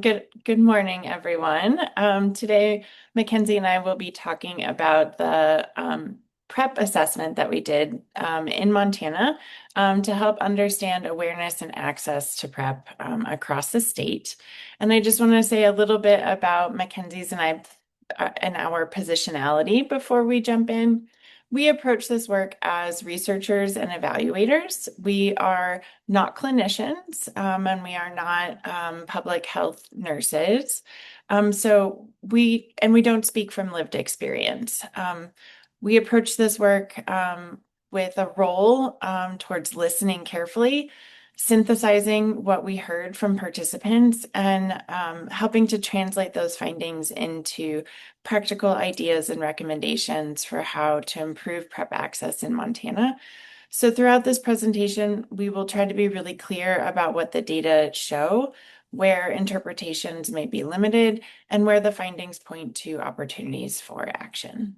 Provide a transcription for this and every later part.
Good morning, everyone. Today, McKenzie and I will be talking about the PrEP assessment that we did in Montana to help understand awareness and access to PrEP across the state. And I just want to say a little bit about McKenzie's and our positionality before we jump in. We approach this work as researchers and evaluators. We are not clinicians, and we are not public health nurses. So we don't speak from lived experience. We approach this work with a role towards listening carefully, synthesizing what we heard from participants, and helping to translate those findings into practical ideas and recommendations for how to improve PrEP access in Montana. So throughout this presentation, we will try to be really clear about what the data show, where interpretations may be limited, and where the findings point to opportunities for action.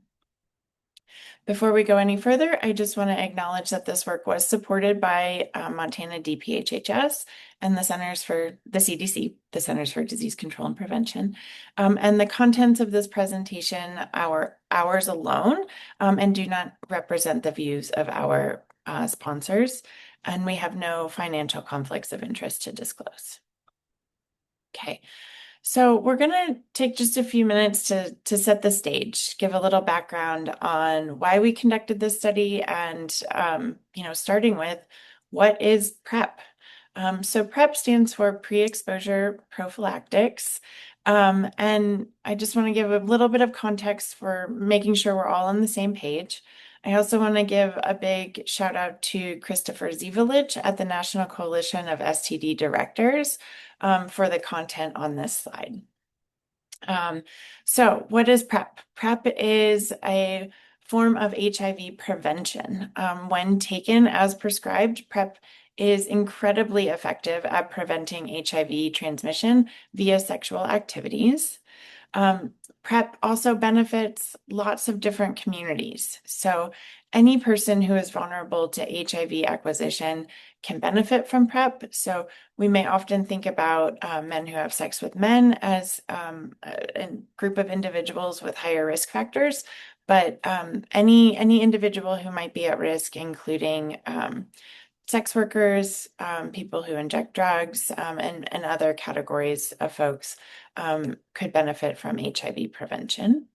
Before we go any further, I just want to acknowledge that this work was supported by Montana DPHHS and the CDC, the Centers for Disease Control and Prevention. And the contents of this presentation are ours alone and do not represent the views of our sponsors. And we have no financial conflicts of interest to disclose. Okay. So we're going to take just a few minutes to set the stage, give a little background on why we conducted this study and, starting with what is PrEP? So PrEP stands for pre-exposure prophylactics. And I just want to give a little bit of context for making sure we're all on the same page. I also want to give a big shout out to Christopher Zivelich at the National Coalition of STD Directors for the content on this slide. So what is PrEP? PrEP is a form of HIV prevention. When taken as prescribed, PrEP is incredibly effective at preventing HIV transmission via sexual activities. PrEP also benefits lots of different communities. So any person who is vulnerable to HIV acquisition can benefit from PrEP. So we may often think about men who have sex with men as a group of individuals with higher risk factors, but any individual who might be at risk, including sex workers, people who inject drugs, and other categories of folks could benefit from HIV prevention.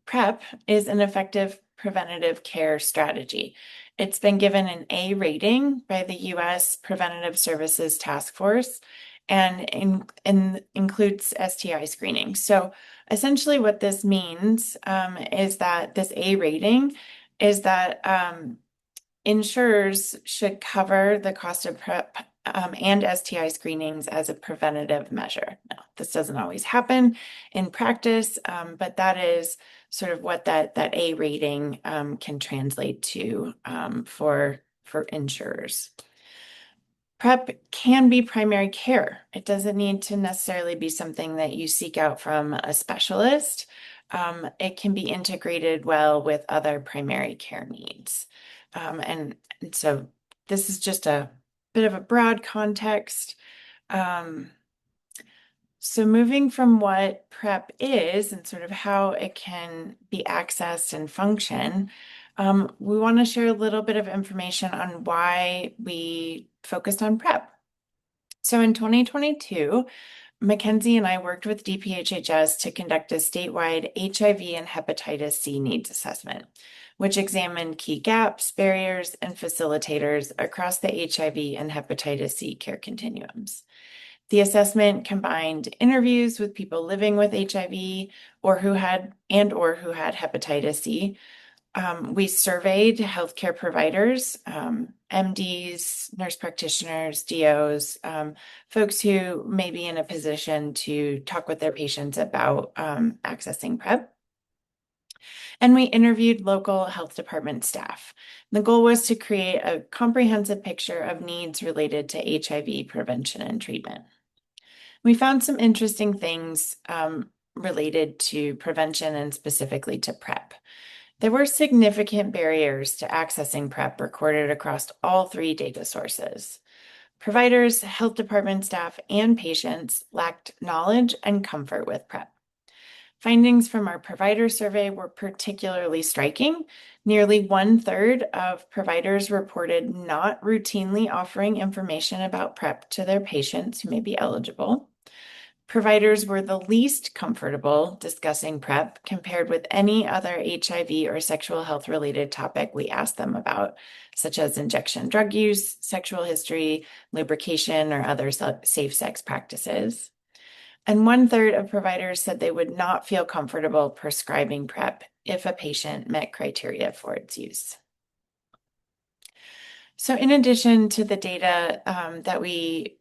PrEP is an effective preventative care strategy. It's been given an A rating by the U.S. Preventative Services Task Force and includes STI screening. So essentially what this means is that this A rating is that insurers should cover the cost of PrEP and STI screenings as a preventative measure. Now, this doesn't always happen in practice, but that is sort of what that A rating can translate to for insurers. PrEP can be primary care. It doesn't need to necessarily be something that you seek out from a specialist. It can be integrated well with other primary care needs. And so this is just a bit of a broad context. So moving from what PrEP is and sort of how it can be accessed and function, we want to share a little bit of information on why we focused on PrEP. So in 2022, McKenzie and I worked with DPHHS to conduct a statewide HIV and hepatitis C needs assessment, which examined key gaps, barriers, and facilitators across the HIV and hepatitis C care continuums. The assessment combined interviews with people living with HIV or who had hepatitis C. We surveyed healthcare providers, MDs, nurse practitioners, DOs, folks who may be in a position to talk with their patients about accessing PrEP. And we interviewed local health department staff. The goal was to create a comprehensive picture of needs related to HIV prevention and treatment. We found some interesting things related to prevention and specifically to PrEP. There were significant barriers to accessing PrEP recorded across all three data sources. Providers, health department staff, and patients lacked knowledge and comfort with PrEP. Findings from our provider survey were particularly striking. Nearly 1/3 of providers reported not routinely offering information about PrEP to their patients who may be eligible. Providers were the least comfortable discussing PrEP compared with any other HIV or sexual health related topic we asked them about, such as injection drug use, sexual history, lubrication, or other safe sex practices. And 1/3 of providers said they would not feel comfortable prescribing PrEP if a patient met criteria for its use. So in addition to the data that we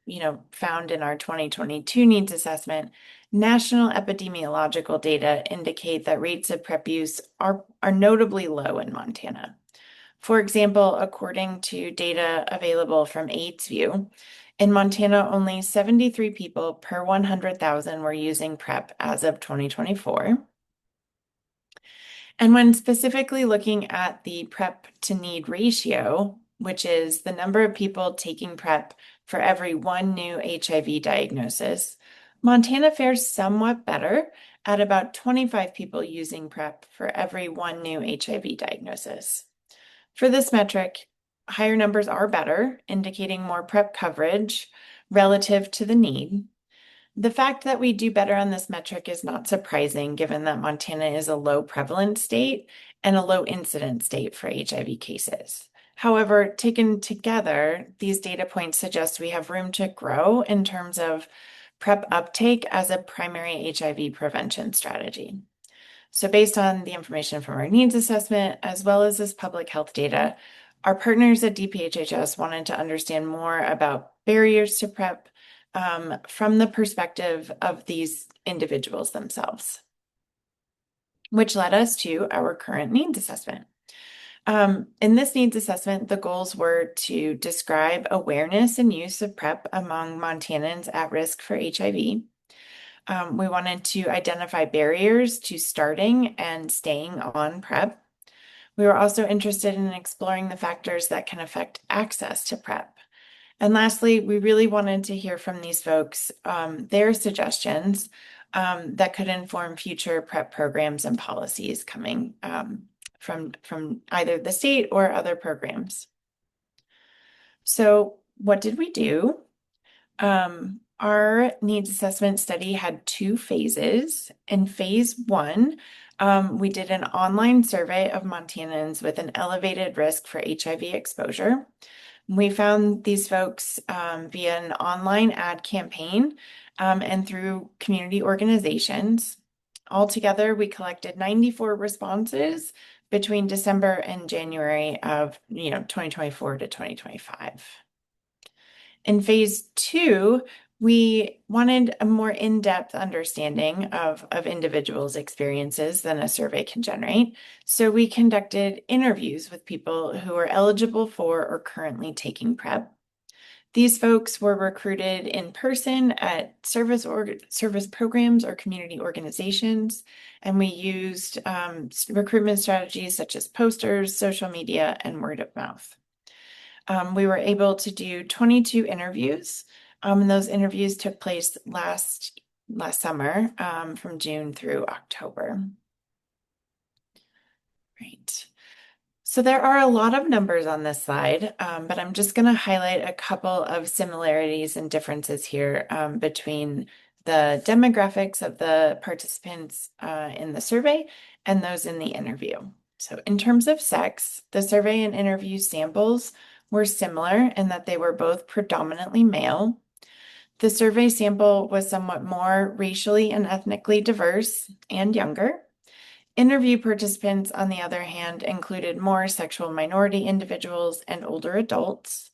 found in our 2022 needs assessment, national epidemiological data indicate that rates of PrEP use are notably low in Montana. For example, according to data available from AIDSview, in Montana, only 73 people per 100,000 were using PrEP as of 2024. And when specifically looking at the PrEP to need ratio, which is the number of people taking PrEP for every one new HIV diagnosis, Montana fares somewhat better at about 25 people using PrEP for every one new HIV diagnosis. For this metric, higher numbers are better, indicating more PrEP coverage relative to the need. The fact that we do better on this metric is not surprising, given that Montana is a low prevalence state and a low incidence state for HIV cases. However, taken together, these data points suggest we have room to grow in terms of PrEP uptake as a primary HIV prevention strategy. So based on the information from our needs assessment, as well as this public health data, our partners at DPHHS wanted to understand more about barriers to PrEP from the perspective of these individuals themselves, which led us to our current needs assessment. In this needs assessment, the goals were to describe awareness and use of PrEP among Montanans at risk for HIV. We wanted to identify barriers to starting and staying on PrEP. We were also interested in exploring the factors that can affect access to PrEP. And lastly, we really wanted to hear from these folks, their suggestions that could inform future PrEP programs and policies coming from either the state or other programs. So what did we do? Our needs assessment study had 2 phases. In phase 1, we did an online survey of Montanans with an elevated risk for HIV exposure. We found these folks via an online ad campaign and through community organizations. Altogether, we collected 94 responses between December and January of 2024 to 2025. In phase 2, we wanted a more in-depth understanding of individuals' experiences than a survey can generate. So we conducted interviews with people who are eligible for or currently taking PrEP. These folks were recruited in person at service programs or community organizations, and we used recruitment strategies such as posters, social media, and word of mouth. We were able to do 22 interviews, and those interviews took place last summer, from June through October. Right. So there are a lot of numbers on this slide, but I'm just going to highlight a couple of similarities and differences here between the demographics of the participants in the survey and those in the interview. So in terms of sex, the survey and interview samples were similar in that they were both predominantly male. The survey sample was somewhat more racially and ethnically diverse and younger. Interview participants, on the other hand, included more sexual minority individuals and older adults.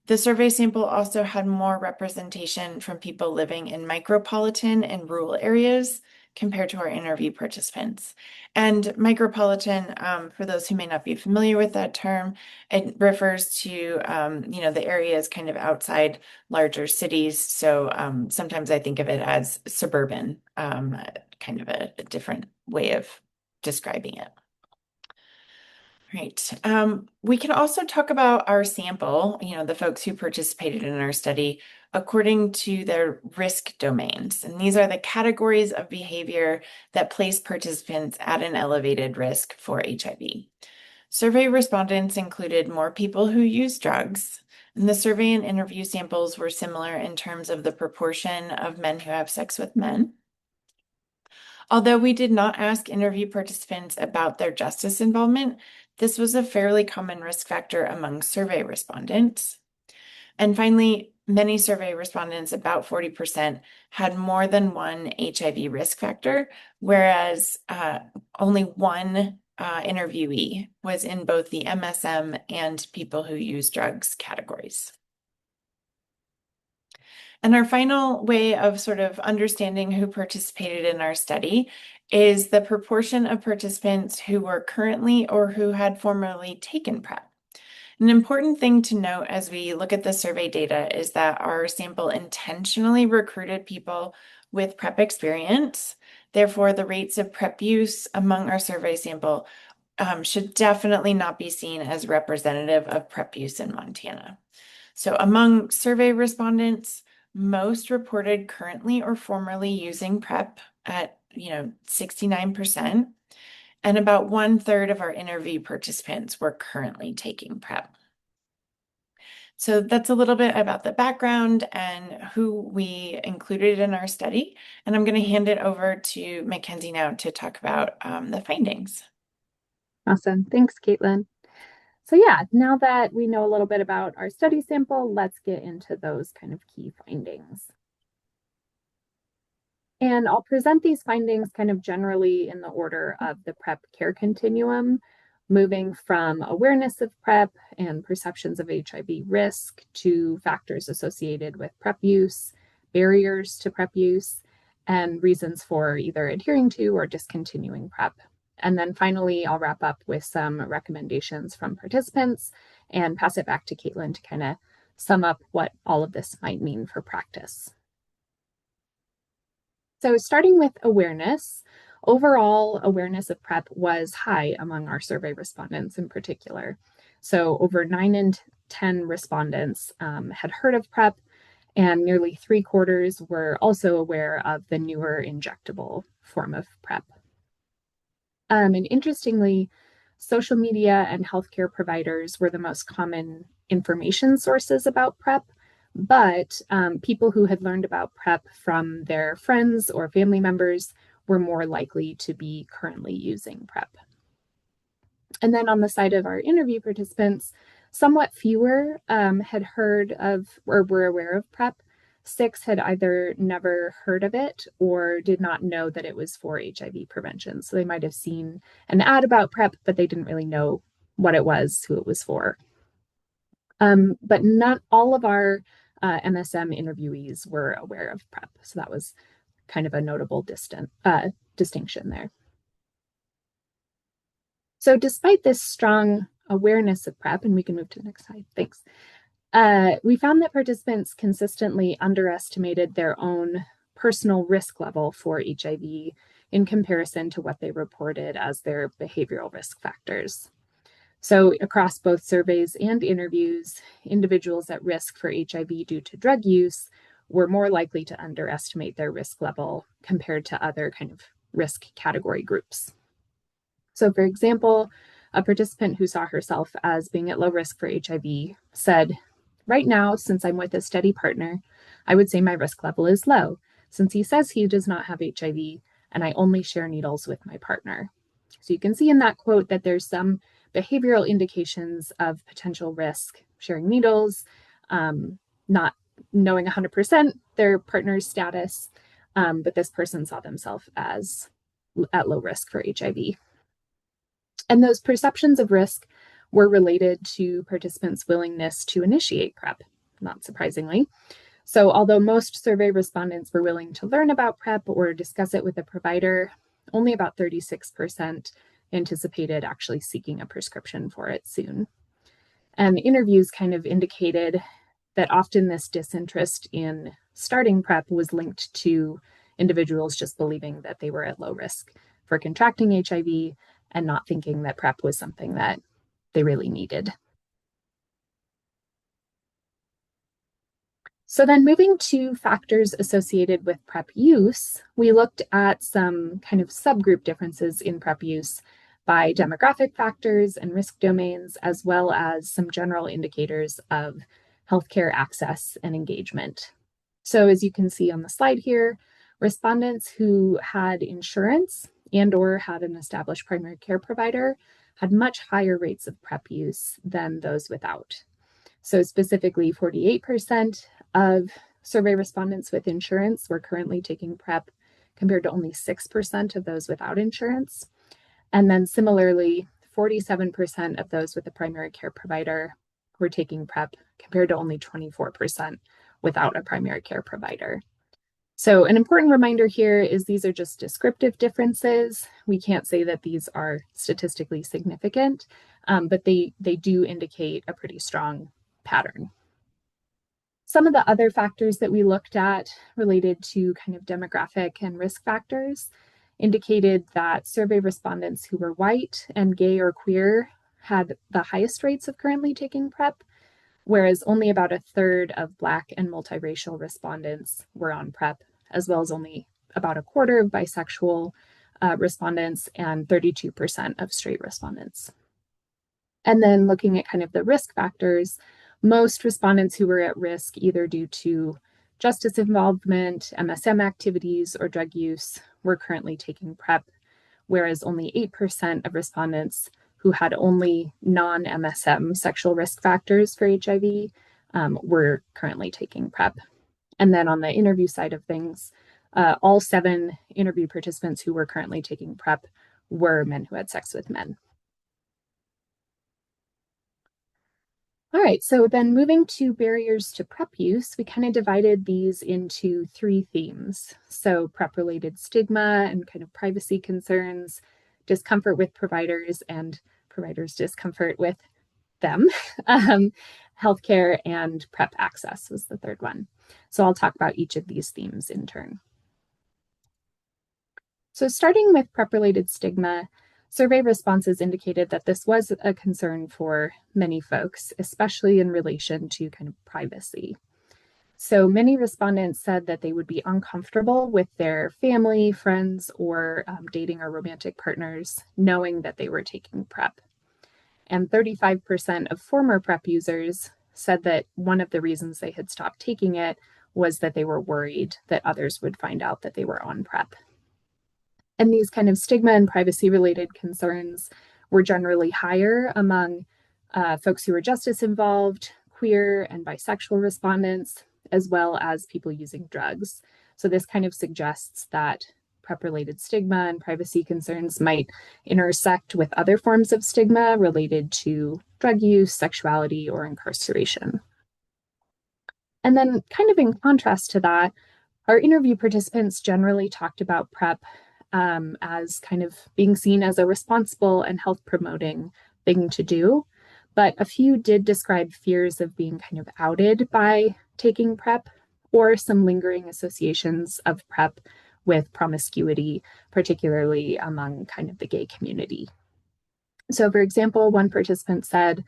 The survey sample also had more representation from people living in micropolitan and rural areas compared to our interview participants. And micropolitan, for those who may not be familiar with that term, it refers to, the areas kind of outside larger cities. So sometimes I think of it as suburban, kind of a different way of describing it. Right. We can also talk about our sample, the folks who participated in our study, according to their risk domains. And these are the categories of behavior that place participants at an elevated risk for HIV. Survey respondents included more people who use drugs, and the survey and interview samples were similar in terms of the proportion of men who have sex with men. Although we did not ask interview participants about their justice involvement, this was a fairly common risk factor among survey respondents. And finally, many survey respondents, about 40%, had more than one HIV risk factor, whereas only one interviewee was in both the MSM and people who use drugs categories. And our final way of sort of understanding who participated in our study is the proportion of participants who were currently or who had formerly taken PrEP. An important thing to note as we look at the survey data is that our sample intentionally recruited people with PrEP experience. Therefore, the rates of PrEP use among our survey sample should definitely not be seen as representative of PrEP use in Montana. So among survey respondents, most reported currently or formerly using PrEP at 69%, and about 1/3 of our interview participants were currently taking PrEP. So that's a little bit about the background and who we included in our study. And I'm going to hand it over to McKenzie now to talk about the findings. Awesome. Thanks, Kaitlin. So yeah, now that we know a little bit about our study sample, let's get into those kind of key findings. And I'll present these findings kind of generally in the order of the PrEP care continuum, moving from awareness of PrEP and perceptions of HIV risk to factors associated with PrEP use, barriers to PrEP use, and reasons for either adhering to or discontinuing PrEP. And then finally, I'll wrap up with some recommendations from participants and pass it back to Kaitlin to kind of sum up what all of this might mean for practice. So starting with awareness, overall awareness of PrEP was high among our survey respondents in particular. So over 9 in 10 respondents had heard of PrEP, and nearly 3/4 were also aware of the newer injectable form of PrEP. And interestingly, social media and healthcare providers were the most common information sources about PrEP, but people who had learned about PrEP from their friends or family members were more likely to be currently using PrEP. And then on the side of our interview participants, somewhat fewer had heard of or were aware of PrEP. 6 had either never heard of it or did not know that it was for HIV prevention. So they might have seen an ad about PrEP, but they didn't really know what it was, who it was for. But not all of our MSM interviewees were aware of PrEP. So that was kind of a notable distinction there. So despite this strong awareness of PrEP, and we can move to the next slide, thanks. We found that participants consistently underestimated their own personal risk level for HIV in comparison to what they reported as their behavioral risk factors. So across both surveys and interviews, individuals at risk for HIV due to drug use were more likely to underestimate their risk level compared to other kind of risk category groups. So for example, a participant who saw herself as being at low risk for HIV said, "Right now, since I'm with a steady partner, I would say my risk level is low, since he says he does not have HIV and I only share needles with my partner." So you can see in that quote that there's some behavioral indications of potential risk, sharing needles, not knowing 100% their partner's status, but this person saw themselves as at low risk for HIV. And those perceptions of risk were related to participants' willingness to initiate PrEP, not surprisingly. So although most survey respondents were willing to learn about PrEP or discuss it with a provider, only about 36% anticipated actually seeking a prescription for it soon. And interviews kind of indicated that often this disinterest in starting PrEP was linked to individuals just believing that they were at low risk for contracting HIV and not thinking that PrEP was something that they really needed. So then moving to factors associated with PrEP use, we looked at some kind of subgroup differences in PrEP use by demographic factors and risk domains, as well as some general indicators of healthcare access and engagement. So as you can see on the slide here, respondents who had insurance and or had an established primary care provider had much higher rates of PrEP use than those without. So specifically 48% of survey respondents with insurance were currently taking PrEP compared to only 6% of those without insurance. And then similarly, 47% of those with a primary care provider were taking PrEP compared to only 24% without a primary care provider. So an important reminder here is these are just descriptive differences. We can't say that these are statistically significant, but they do indicate a pretty strong pattern. Some of the other factors that we looked at related to kind of demographic and risk factors indicated that survey respondents who were white and gay or queer had the highest rates of currently taking PrEP, whereas only about a third of Black and multiracial respondents were on PrEP, as well as only about a quarter of bisexual respondents and 32% of straight respondents. And then looking at kind of the risk factors, most respondents who were at risk either due to justice involvement, MSM activities, or drug use were currently taking PrEP, whereas only 8% of respondents who had only non-MSM sexual risk factors for HIV were currently taking PrEP. And then on the interview side of things, all 7 interview participants who were currently taking PrEP were men who had sex with men. All right, so then moving to barriers to PrEP use, we kind of divided these into 3 themes. So PrEP-related stigma and kind of privacy concerns, discomfort with providers and providers' discomfort with them, healthcare, and PrEP access was the third one. So I'll talk about each of these themes in turn. So starting with PrEP-related stigma, survey responses indicated that this was a concern for many folks, especially in relation to kind of privacy. So many respondents said that they would be uncomfortable with their family, friends, or dating or romantic partners knowing that they were taking PrEP. And 35% of former PrEP users said that one of the reasons they had stopped taking it was that they were worried that others would find out that they were on PrEP. And these kind of stigma and privacy related concerns were generally higher among folks who were justice involved, queer and bisexual respondents, as well as people using drugs. So this kind of suggests that PrEP-related stigma and privacy concerns might intersect with other forms of stigma related to drug use, sexuality, or incarceration. And then kind of in contrast to that, our interview participants generally talked about PrEP as kind of being seen as a responsible and health promoting thing to do. But a few did describe fears of being kind of outed by taking PrEP or some lingering associations of PrEP with promiscuity, particularly among kind of the gay community. So for example, one participant said,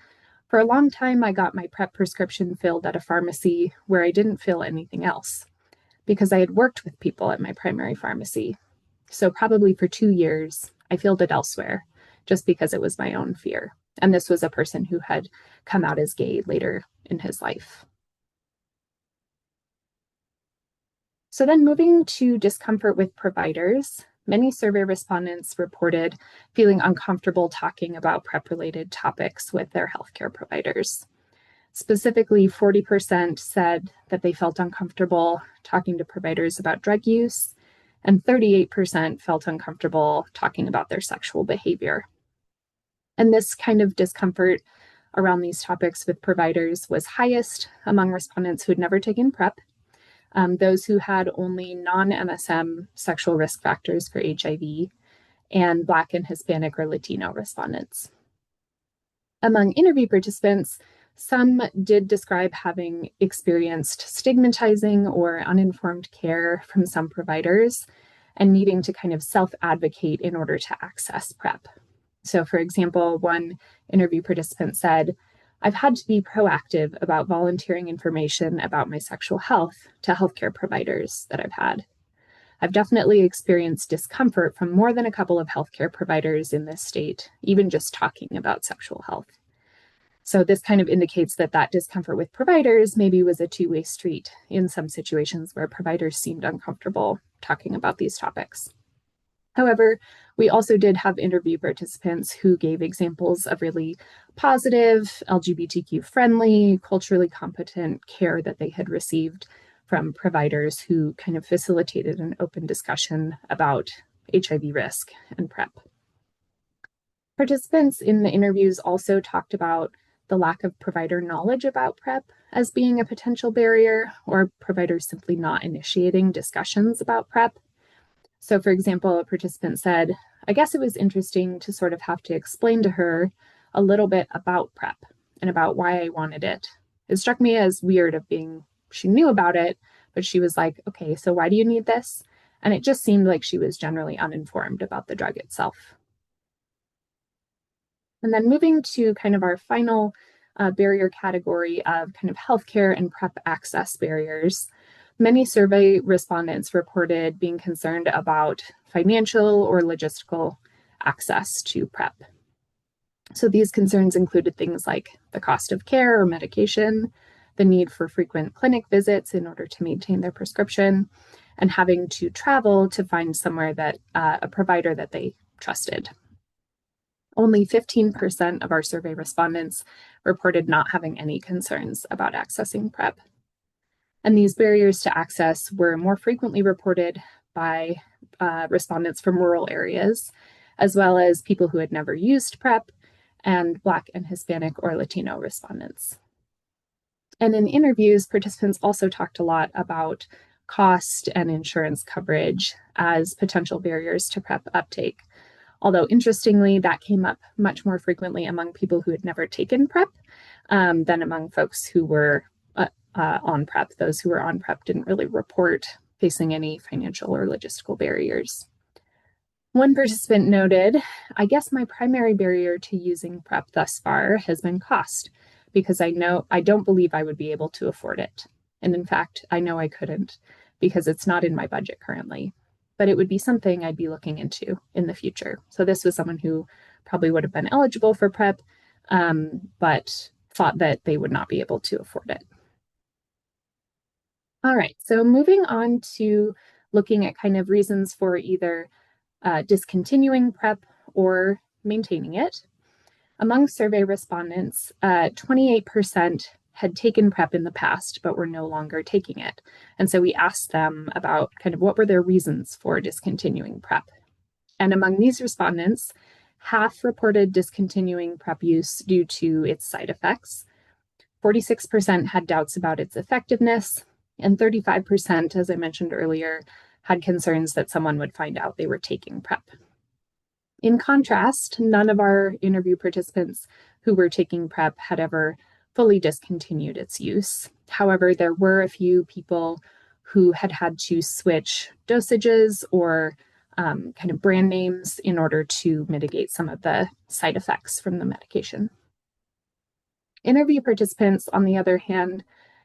"For a long time, I got my PrEP prescription filled at a pharmacy where I didn't fill anything else because I had worked with people at my primary pharmacy. So probably for 2 years, I filled it elsewhere just because it was my own fear." And this was a person who had come out as gay later in his life. So then moving to discomfort with providers, many survey respondents reported feeling uncomfortable talking about PrEP-related topics with their healthcare providers. Specifically, 40% said that they felt uncomfortable talking to providers about drug use, and 38% felt uncomfortable talking about their sexual behavior. And this kind of discomfort around these topics with providers was highest among respondents who had never taken PrEP, those who had only non-MSM sexual risk factors for HIV, and Black and Hispanic or Latino respondents. Among interview participants, some did describe having experienced stigmatizing or uninformed care from some providers and needing to kind of self-advocate in order to access PrEP. So, for example, one interview participant said, I've had to be proactive about volunteering information about my sexual health to healthcare providers that I've had. I've definitely experienced discomfort from more than a couple of healthcare providers in this state, even just talking about sexual health. So this kind of indicates that that discomfort with providers maybe was a two-way street in some situations where providers seemed uncomfortable talking about these topics. However, we also did have interview participants who gave examples of really positive, LGBTQ friendly, culturally competent care that they had received from providers who kind of facilitated an open discussion about HIV risk and PrEP. Participants in the interviews also talked about the lack of provider knowledge about PrEP as being a potential barrier, or providers simply not initiating discussions about PrEP. So, for example, a participant said, I guess it was interesting to sort of have to explain to her a little bit about PrEP and about why I wanted it. It struck me as weird of being, she knew about it, but she was like, okay, so why do you need this? And it just seemed like she was generally uninformed about the drug itself. And then moving to kind of our final barrier category of kind of healthcare and PrEP access barriers, many survey respondents reported being concerned about financial or logistical access to PrEP. So these concerns included things like the cost of care or medication, the need for frequent clinic visits in order to maintain their prescription, and having to travel to find somewhere that a provider that they trusted. Only 15% of our survey respondents reported not having any concerns about accessing PrEP. And these barriers to access were more frequently reported by respondents from rural areas, as well as people who had never used PrEP, and Black and Hispanic or Latino respondents. And in interviews, participants also talked a lot about cost and insurance coverage as potential barriers to PrEP uptake. Although interestingly, that came up much more frequently among people who had never taken PrEP than among folks who were on PrEP. Those who were on PrEP didn't really report facing any financial or logistical barriers. One participant noted, I guess my primary barrier to using PrEP thus far has been cost, because I don't believe I would be able to afford it. And in fact, I know I couldn't because it's not in my budget currently. But it would be something I'd be looking into in the future. So this was someone who probably would have been eligible for PrEP, but thought that they would not be able to afford it. All right, so moving on to looking at kind of reasons for either discontinuing PrEP or maintaining it. Among survey respondents, 28% had taken PrEP in the past, but were no longer taking it. And so we asked them about kind of what were their reasons for discontinuing PrEP. And among these respondents, half reported discontinuing PrEP use due to its side effects. 46% had doubts about its effectiveness, and 35%, as I mentioned earlier, had concerns that someone would find out they were taking PrEP. In contrast, none of our interview participants who were taking PrEP had ever fully discontinued its use. However, there were a few people who had had to switch dosages or kind of brand names in order to mitigate some of the side effects from the medication. Interview participants, on the other hand,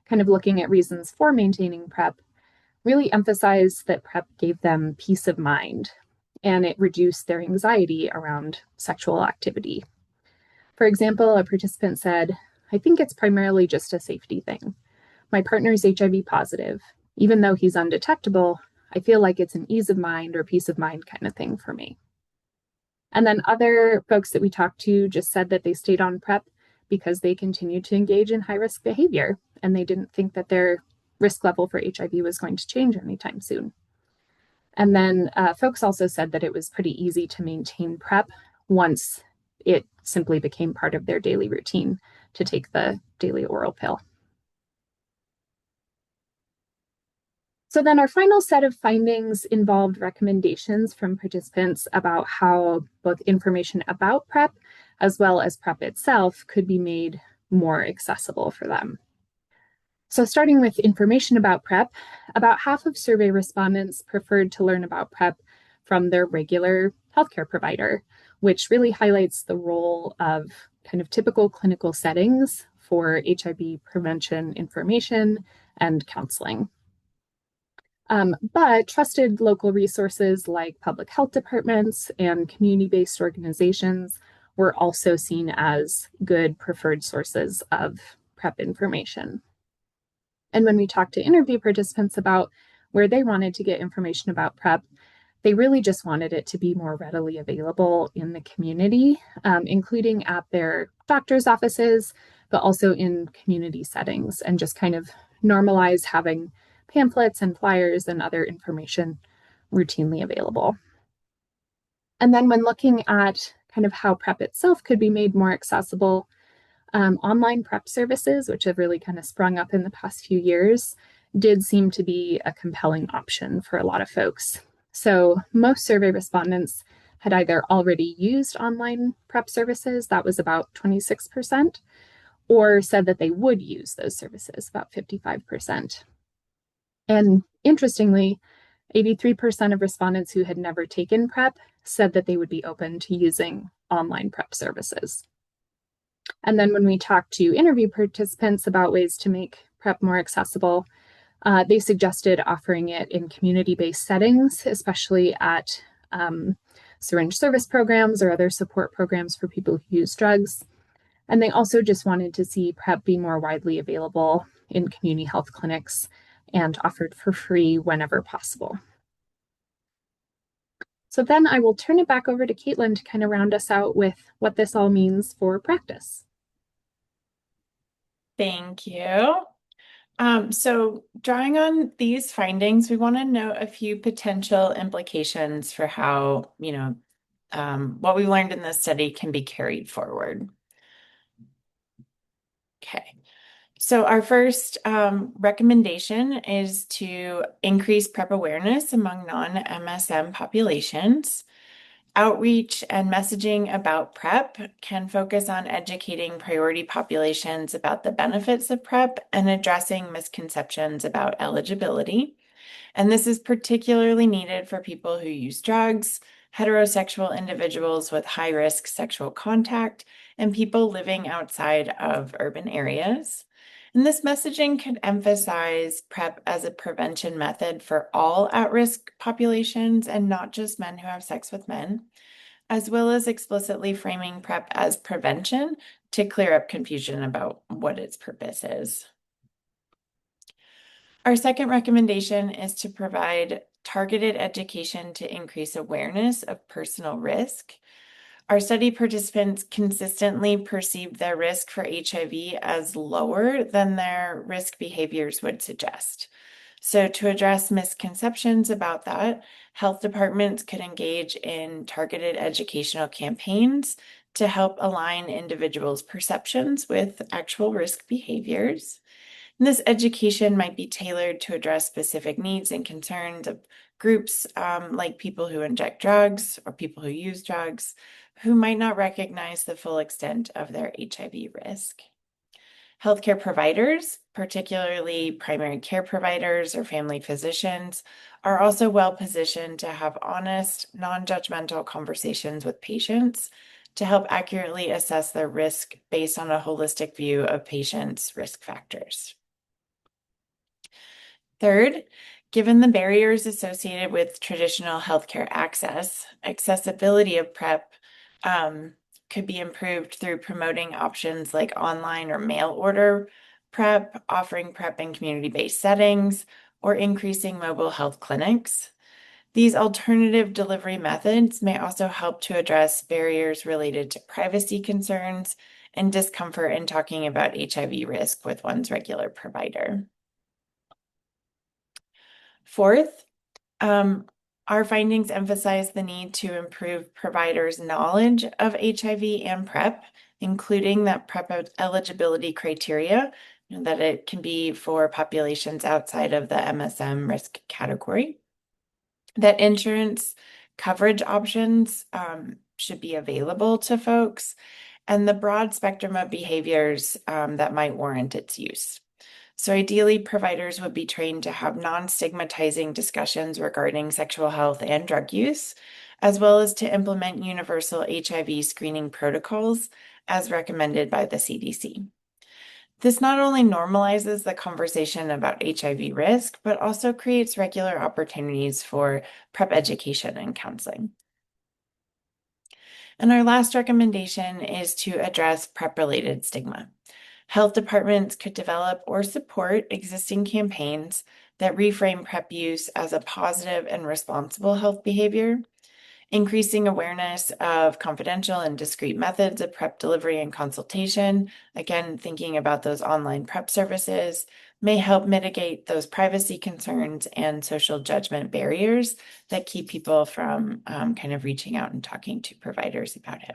kind of looking at reasons for maintaining PrEP, really emphasized that PrEP gave them peace of mind and it reduced their anxiety around sexual activity. For example, a participant said, I think it's primarily just a safety thing. My partner's HIV positive. Even though he's undetectable, I feel like it's an ease of mind or peace of mind kind of thing for me. And then other folks that we talked to just said that they stayed on PrEP because they continued to engage in high-risk behavior and they didn't think that their risk level for HIV was going to change anytime soon. And then folks also said that it was pretty easy to maintain PrEP once it simply became part of their daily routine to take the daily oral pill. So then our final set of findings involved recommendations from participants about how both information about PrEP as well as PrEP itself could be made more accessible for them. So starting with information about PrEP, about half of survey respondents preferred to learn about PrEP from their regular healthcare provider, which really highlights the role of kind of typical clinical settings for HIV prevention information and counseling. But trusted local resources like public health departments and community-based organizations were also seen as good preferred sources of PrEP information. And when we talked to interview participants about where they wanted to get information about PrEP, they really just wanted it to be more readily available in the community, including at their doctor's offices, but also in community settings, and just kind of normalize having pamphlets and flyers and other information routinely available. And then when looking at kind of how PrEP itself could be made more accessible, online PrEP services, which have really kind of sprung up in the past few years, did seem to be a compelling option for a lot of folks. So most survey respondents had either already used online PrEP services, that was about 26%, or said that they would use those services, about 55%. And interestingly, 83% of respondents who had never taken PrEP said that they would be open to using online PrEP services. And then when we talked to interview participants about ways to make PrEP more accessible, they suggested offering it in community-based settings, especially at syringe service programs or other support programs for people who use drugs. And they also just wanted to see PrEP be more widely available in community health clinics and offered for free whenever possible. So then I will turn it back over to Kaitlin to kind of round us out with what this all means for practice. Thank you. So drawing on these findings, we want to note a few potential implications for how, what we learned in this study can be carried forward. Okay. So our first recommendation is to increase PrEP awareness among non-MSM populations. Outreach and messaging about PrEP can focus on educating priority populations about the benefits of PrEP and addressing misconceptions about eligibility. And this is particularly needed for people who use drugs, heterosexual individuals with high-risk sexual contact, and people living outside of urban areas. And this messaging could emphasize PrEP as a prevention method for all at-risk populations and not just men who have sex with men, as well as explicitly framing PrEP as prevention to clear up confusion about what its purpose is. Our second recommendation is to provide targeted education to increase awareness of personal risk. Our study participants consistently perceived their risk for HIV as lower than their risk behaviors would suggest. So to address misconceptions about that, health departments could engage in targeted educational campaigns to help align individuals' perceptions with actual risk behaviors. And this education might be tailored to address specific needs and concerns of groups like people who inject drugs or people who use drugs, who might not recognize the full extent of their HIV risk. Healthcare providers, particularly primary care providers or family physicians, are also well positioned to have honest, non-judgmental conversations with patients to help accurately assess their risk based on a holistic view of patients' risk factors. Third, given the barriers associated with traditional healthcare access, accessibility of PrEP could be improved through promoting options like online or mail order PrEP, offering PrEP in community-based settings, or increasing mobile health clinics. These alternative delivery methods may also help to address barriers related to privacy concerns and discomfort in talking about HIV risk with one's regular provider. Fourth, our findings emphasize the need to improve providers' knowledge of HIV and PrEP, including that PrEP eligibility criteria, that it can be for populations outside of the MSM risk category, that insurance coverage options should be available to folks, and the broad spectrum of behaviors that might warrant its use. So ideally, providers would be trained to have non-stigmatizing discussions regarding sexual health and drug use, as well as to implement universal HIV screening protocols as recommended by the CDC. This not only normalizes the conversation about HIV risk, but also creates regular opportunities for PrEP education and counseling. And our last recommendation is to address PrEP-related stigma. Health departments could develop or support existing campaigns that reframe PrEP use as a positive and responsible health behavior. Increasing awareness of confidential and discreet methods of PrEP delivery and consultation, again, thinking about those online PrEP services, may help mitigate those privacy concerns and social judgment barriers that keep people from kind of reaching out and talking to providers about it.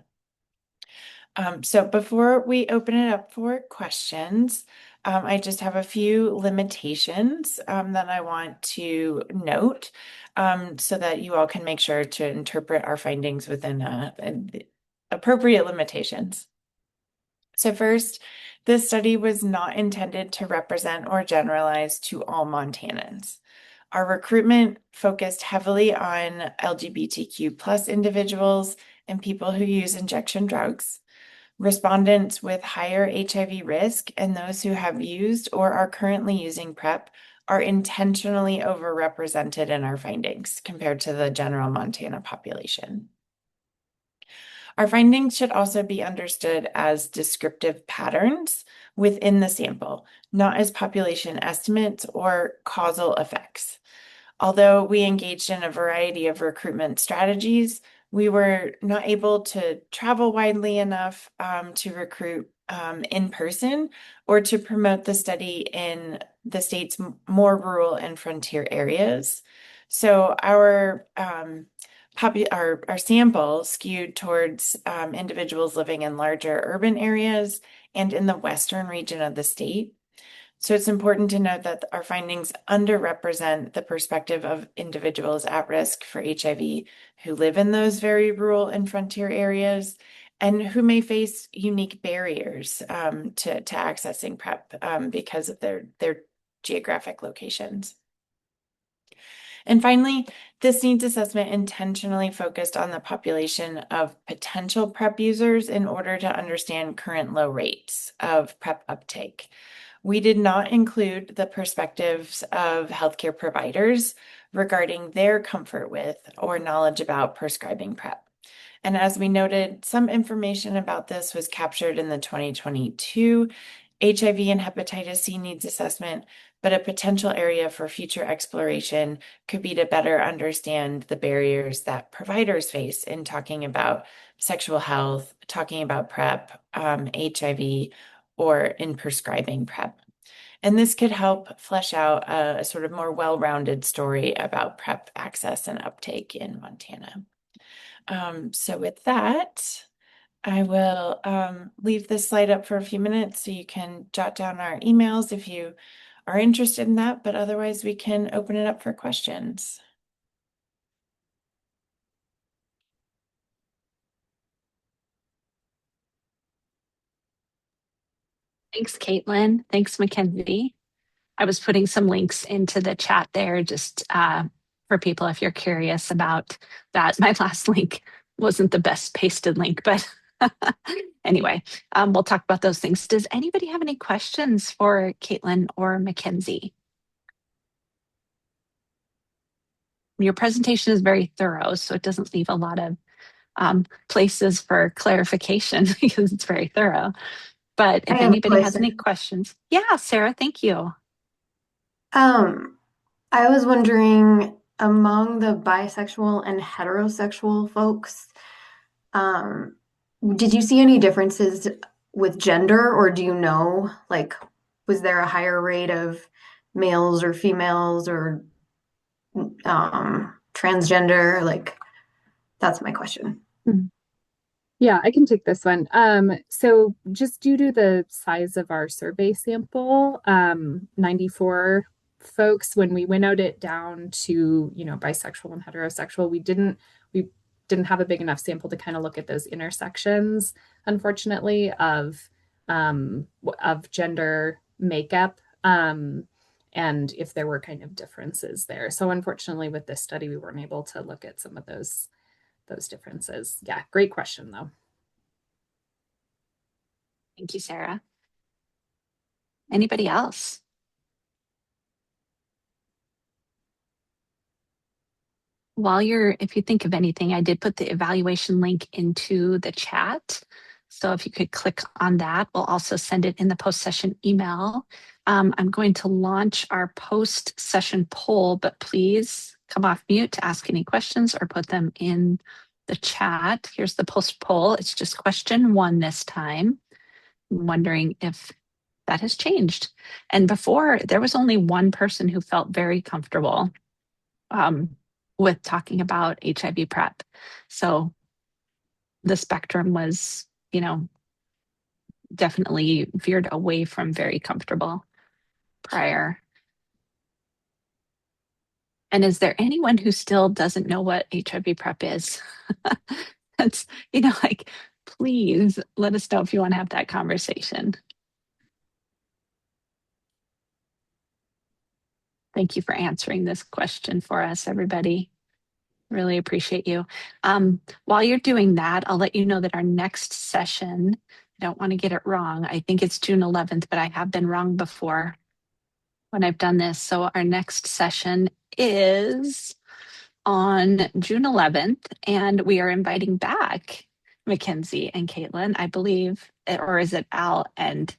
So before we open it up for questions, I just have a few limitations that I want to note so that you all can make sure to interpret our findings within appropriate limitations. So first, this study was not intended to represent or generalize to all Montanans. Our recruitment focused heavily on LGBTQ plus individuals and people who use injection drugs. Respondents with higher HIV risk and those who have used or are currently using PrEP are intentionally overrepresented in our findings compared to the general Montana population. Our findings should also be understood as descriptive patterns within the sample, not as population estimates or causal effects. Although we engaged in a variety of recruitment strategies, we were not able to travel widely enough to recruit in person or to promote the study in the state's more rural and frontier areas. So our sample skewed towards individuals living in larger urban areas and in the western region of the state. So it's important to note that our findings underrepresent the perspective of individuals at risk for HIV who live in those very rural and frontier areas and who may face unique barriers to accessing PrEP because of their geographic locations. And finally, this needs assessment intentionally focused on the population of potential PrEP users in order to understand current low rates of PrEP uptake. We did not include the perspectives of healthcare providers regarding their comfort with or knowledge about prescribing PrEP. And as we noted, some information about this was captured in the 2022 HIV and hepatitis C needs assessment, but a potential area for future exploration could be to better understand the barriers that providers face in talking about sexual health, talking about PrEP, HIV, or in prescribing PrEP. And this could help flesh out a sort of more well-rounded story about PrEP access and uptake in Montana. So with that, I will leave this slide up for a few minutes so you can jot down our emails if you are interested in that, but otherwise we can open it up for questions. Thanks, Kaitlin. Thanks, McKenzie. I was putting some links into the chat there just for people if you're curious about that. My last link wasn't the best pasted link, but anyway, we'll talk about those things. Does anybody have any questions for Kaitlin or McKenzie? Your presentation is very thorough, so it doesn't leave a lot of places for clarification because it's very thorough. But if anybody has any questions, yeah, Sarah, thank you. I was wondering, among the bisexual and heterosexual folks, did you see any differences with gender, or do you know, like, was there a higher rate of males or females or transgender? Like, that's my question. Yeah, I can take this one. So just due to the size of our survey sample, 94 folks, when we winnowed it down to, bisexual and heterosexual, we didn't have a big enough sample to kind of look at those intersections, unfortunately, of gender makeup. and if there were kind of differences there. So unfortunately, with this study, we weren't able to look at some of those differences. Yeah, great question though. Thank you, Sarah. Anybody else? If you think of anything, I did put the evaluation link into the chat. So if you could click on that, we'll also send it in the post-session email. I'm going to launch our post-session poll, but please come off mute to ask any questions or put them in the chat. Here's the post poll. It's just question 1 this time. I'm wondering if that has changed. And before, there was only one person who felt very comfortable with talking about HIV PrEP. So the spectrum was, definitely veered away from very comfortable prior. And is there anyone who still doesn't know what HIV PrEP is? That's, please let us know if you want to have that conversation. Thank you for answering this question for us, everybody. Really appreciate you. While you're doing that, I'll let you know that our next session, I don't want to get it wrong. I think it's June 11th, but I have been wrong before when I've done this. So our next session is on June 11th, and we are inviting back McKenzie and Kaitlin, I believe, or is it Al and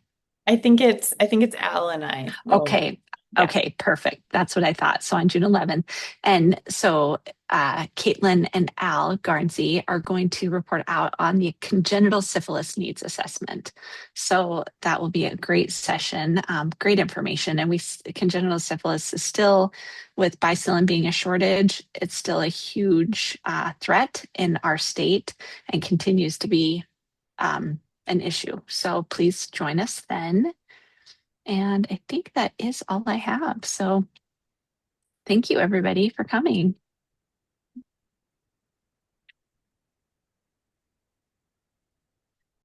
I think it's Al and I. Okay. Yeah. Okay, perfect. That's what I thought. So on June 11th. And so Kaitlin and Al Garnsey are going to report out on the congenital syphilis needs assessment. So that will be a great session, great information. And congenital syphilis is still, with bicillin being a shortage, it's still a huge threat in our state and continues to be an issue. So please join us then. And I think that is all I have. So thank you, everybody, for coming.